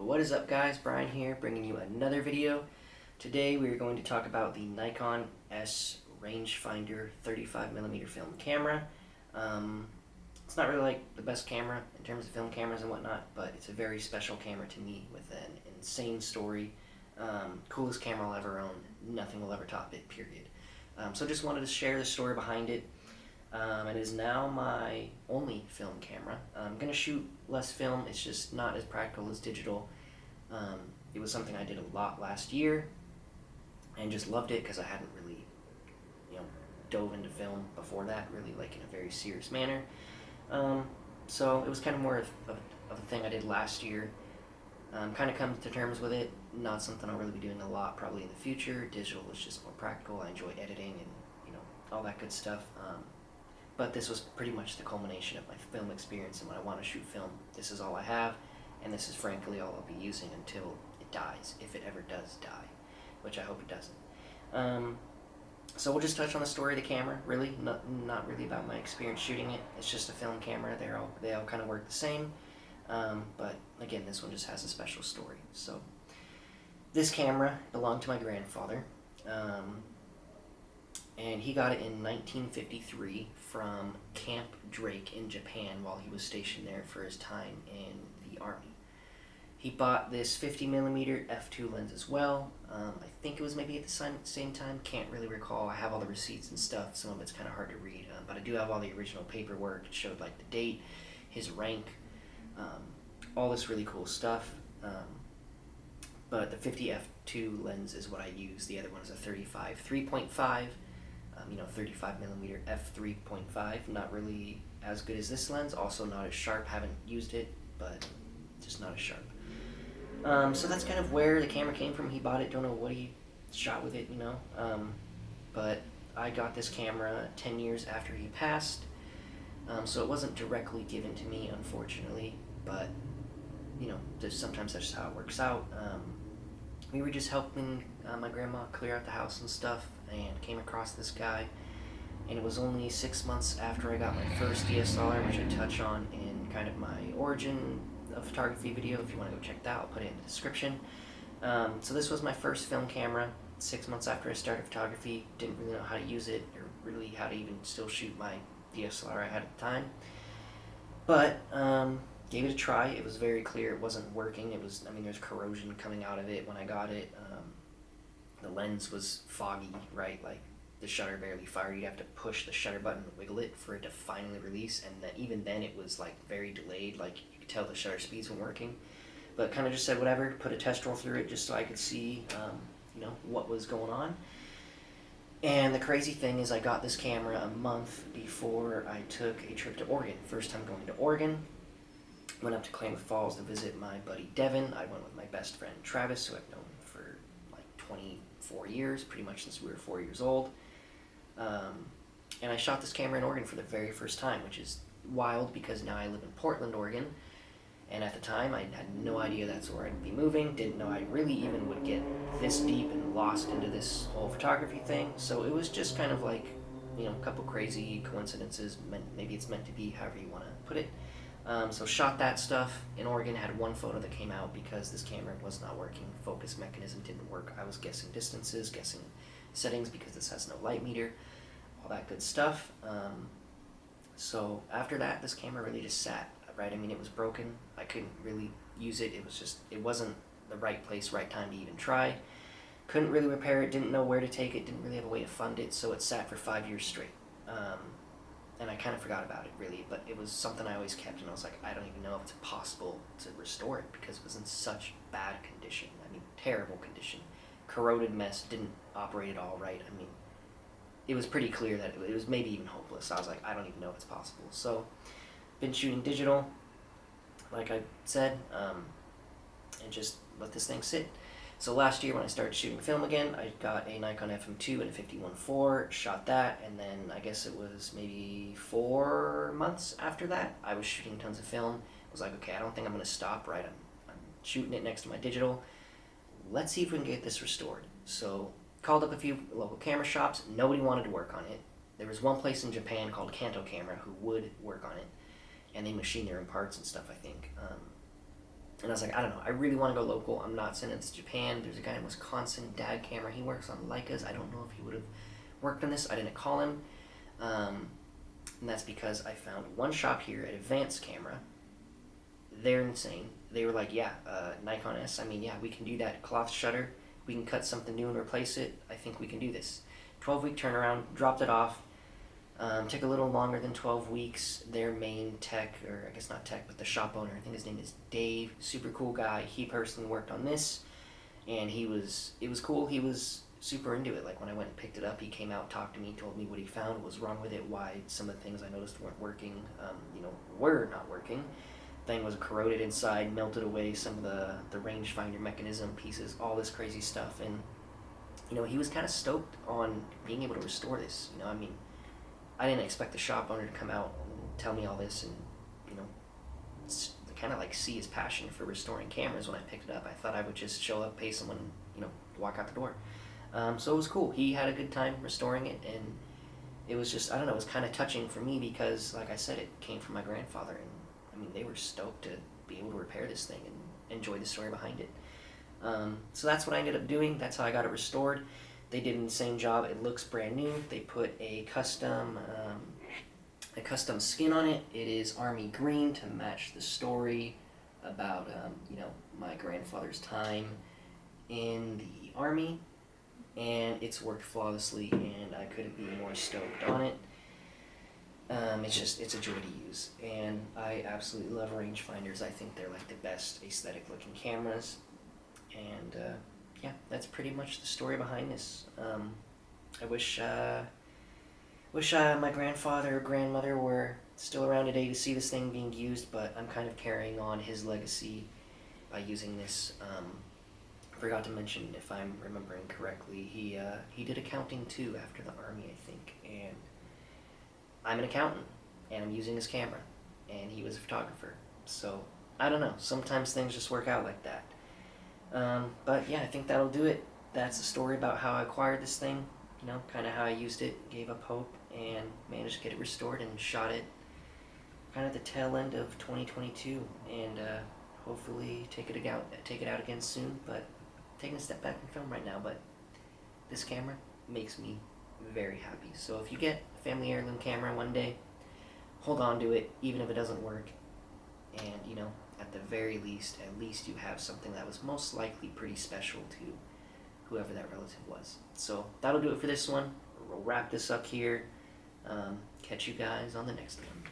What is up, guys? Brian here, bringing you another video. Today we are going to talk about the Nikon S Rangefinder 35mm film camera. It's not really like the best camera in terms of film cameras and whatnot, but it's a very special camera to me with an insane story. Coolest camera I'll ever own. Nothing will ever top it, period. So just wanted to share the story behind it. It is now my only film camera. I'm going to shoot less film. It's just not as practical as digital. It was something I did a lot last year and just loved it because I hadn't really, dove into film before that, really like in a very serious manner. So it was kind of more of a thing I did last year. Kind of come to terms with it. Not something I'll really be doing a lot probably in the future. Digital is just more practical. I enjoy editing and, all that good stuff. But this was pretty much the culmination of my film experience, and when I want to shoot film, this is all I have, and this is frankly all I'll be using until it dies, if it ever does die, which I hope it doesn't. So we'll just touch on the story of the camera, really, not really about my experience shooting it. It's just a film camera. They all kind of work the same, but again, this one just has a special story. So this camera belonged to my grandfather. And he got it in 1953 from Camp Drake in Japan while he was stationed there for his time in the Army. He bought this 50mm f2 lens as well. I think it was maybe at the same time, can't really recall. I have all the receipts and stuff, some of it's kind of hard to read, but I do have all the original paperwork. It showed like the date, his rank, all this really cool stuff. But the 50 f2 lens is what I use. The other one is a 35 3.5. 35mm f3.5, not really as good as this lens, also not as sharp, haven't used it, but just not as sharp. So that's kind of where the camera came from. He bought it, don't know what he shot with it, but I got this camera 10 years after he passed, so it wasn't directly given to me, unfortunately, but, sometimes that's just how it works out. We were just helping my grandma clear out the house and stuff, and came across this guy, and it was only 6 months after I got my first DSLR, which I touch on in kind of my origin of photography video. If you want to go check that, I'll put it in the description. So this was my first film camera. 6 months after I started photography, didn't really know how to use it, or really how to even still shoot my DSLR I had at the time, but gave it a try. It was very clear it wasn't working. There's corrosion coming out of it when I got it. The lens was foggy, right? Like the shutter barely fired. You'd have to push the shutter button and wiggle it for it to finally release, and even then it was like very delayed. Like you could tell the shutter speeds weren't working. But kind of just said whatever, put a test roll through it just so I could see, what was going on. And the crazy thing is I got this camera a month before I took a trip to Oregon. First time going to Oregon. Went up to Klamath Falls to visit my buddy Devin. I went with my best friend Travis, who I've known for like 24 years, pretty much since we were 4 years old. And I shot this camera in Oregon for the very first time, which is wild because now I live in Portland, Oregon. And at the time, I had no idea that's where I'd be moving. Didn't know I really even would get this deep and lost into this whole photography thing. So it was just kind of like, a couple crazy coincidences. Maybe it's meant to be, however you want to put it. So shot that stuff in Oregon, had one photo that came out because this camera was not working. Focus mechanism didn't work. I was guessing distances, guessing settings because this has no light meter, all that good stuff. So after that, this camera really just sat, right? It was broken. I couldn't really use it. It wasn't the right place, right time to even try. Couldn't really repair it, didn't know where to take it, didn't really have a way to fund it, so it sat for 5 years straight. And I kind of forgot about it, really, but it was something I always kept, and I was like, I don't even know if it's possible to restore it because it was in such bad condition. Terrible condition. Corroded mess, didn't operate at all right. It was pretty clear that it was maybe even hopeless. I was like, I don't even know if it's possible. So, been shooting digital, like I said, and just let this thing sit. So last year when I started shooting film again, I got a Nikon FM2 and a 51.4, shot that, and then I guess it was maybe 4 months after that, I was shooting tons of film. I was like, okay, I don't think I'm going to stop, right? I'm shooting it next to my digital. Let's see if we can get this restored. So called up a few local camera shops. Nobody wanted to work on it. There was one place in Japan called Kanto Camera who would work on it, and they machine their own parts and stuff, I think. And I was like, I don't know, I really want to go local. I'm not sending it to Japan. There's a guy in Wisconsin, Dad Camera. He works on Leicas. I don't know if he would have worked on this. I didn't call him. And that's because I found one shop here at Advanced Camera. They're insane. They were like, yeah, Nikon S. I mean, yeah, we can do that cloth shutter. We can cut something new and replace it. I think we can do this. 12-week turnaround, dropped it off. Took a little longer than 12 weeks. Their main tech, or I guess not tech, but the shop owner, I think his name is Dave, super cool guy. He personally worked on this, and it was cool. He was super into it. Like when I went and picked it up, he came out, talked to me, told me what he found, what was wrong with it, why some of the things I noticed weren't working, were not working. Thing was corroded inside, melted away some of the rangefinder mechanism pieces, all this crazy stuff. And, he was kind of stoked on being able to restore this. I mean, I didn't expect the shop owner to come out and tell me all this and, kind of like see his passion for restoring cameras when I picked it up. I thought I would just show up, pay someone, walk out the door. So it was cool. He had a good time restoring it, and it was just, I don't know, it was kind of touching for me because, like I said, it came from my grandfather, and I mean, they were stoked to be able to repair this thing and enjoy the story behind it. So that's what I ended up doing. That's how I got it restored. They did an insane job. It looks brand new. They put a custom skin on it. It is army green to match the story about my grandfather's time in the army, and it's worked flawlessly, and I couldn't be more stoked on it. It's a joy to use, and I absolutely love rangefinders. I think they're like the best aesthetic looking cameras, and yeah, that's pretty much the story behind this. I wish my grandfather or grandmother were still around today to see this thing being used, but I'm kind of carrying on his legacy by using this. Forgot to mention, if I'm remembering correctly, he did accounting too after the army, I think, and I'm an accountant, and I'm using his camera, and he was a photographer. So, I don't know, sometimes things just work out like that. But yeah, I think that'll do it. That's the story about how I acquired this thing, kind of how I used it, gave up hope, and managed to get it restored and shot it kind of the tail end of 2022, and hopefully take it out again soon. But taking a step back in film right now, but this camera makes me very happy. So if you get a family heirloom camera one day, hold on to it, even if it doesn't work, and at the very least, at least you have something that was most likely pretty special to whoever that relative was. So that'll do it for this one. We'll wrap this up here. Catch you guys on the next one.